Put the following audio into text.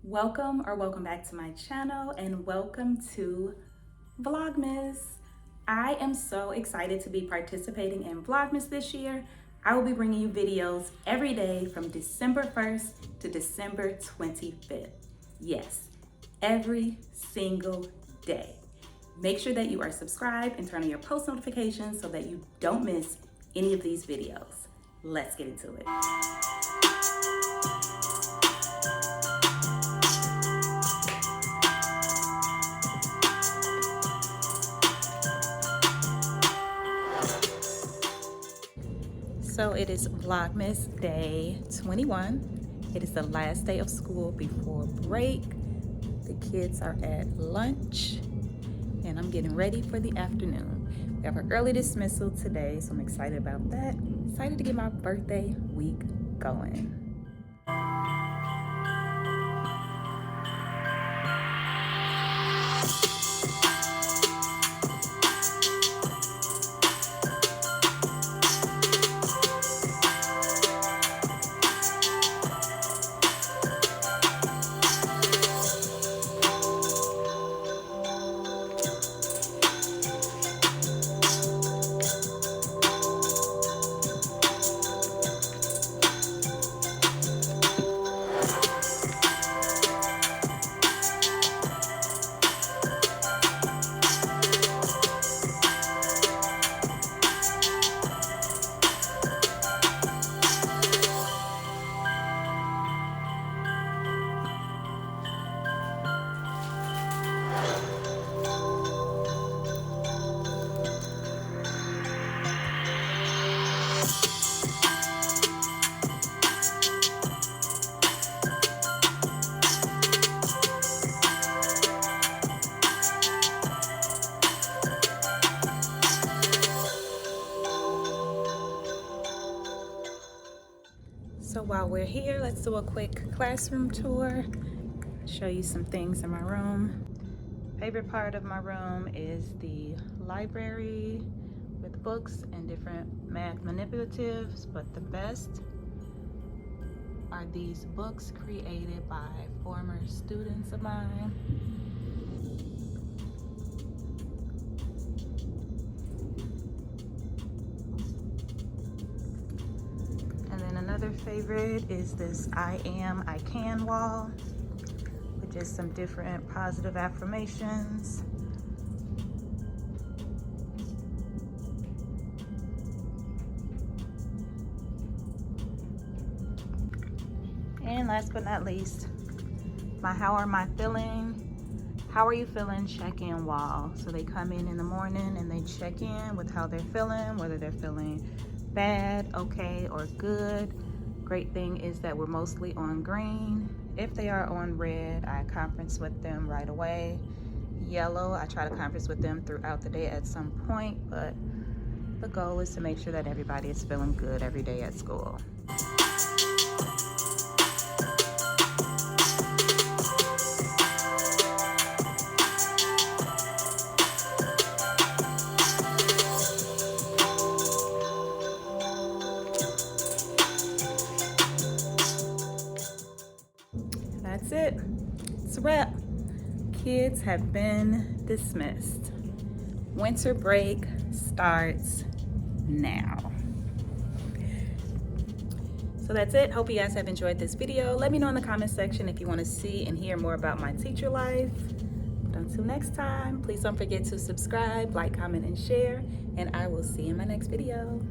Welcome back to my channel, and welcome to Vlogmas. I am so excited to be participating in Vlogmas this year. I will be bringing you videos every day from December 1st to December 25th. Yes, every single day. Make sure that you are subscribed and turn on your post notifications so that you don't miss any of these videos. Let's get into it. So it is Vlogmas day 21. It is the last day of school before break. The kids are at lunch and I'm getting ready for the afternoon. We have an early dismissal today, so I'm excited about that. Excited to get my birthday week going. So while we're here, let's do a quick classroom tour. Show you some things in my room. Favorite part of my room is the library with books and different math manipulatives, but the best are these books created by former students of mine. Another favorite is this I can wall with just some different positive affirmations. And last but not least, my how are you feeling check-in wall. So they come in the morning and they check in with how they're feeling, whether they're feeling bad, okay, or good. Great thing is that we're mostly on green. If they are on red, I conference with them right away. Yellow, I try to conference with them throughout the day at some point, but the goal is to make sure that everybody is feeling good every day at school. That's it. It's a wrap. Kids have been dismissed. Winter break starts now. So that's it. Hope you guys have enjoyed this video. Let me know in the comment section if you want to see and hear more about my teacher life. But until next time, please don't forget to subscribe, like, comment, and share. And I will see you in my next video.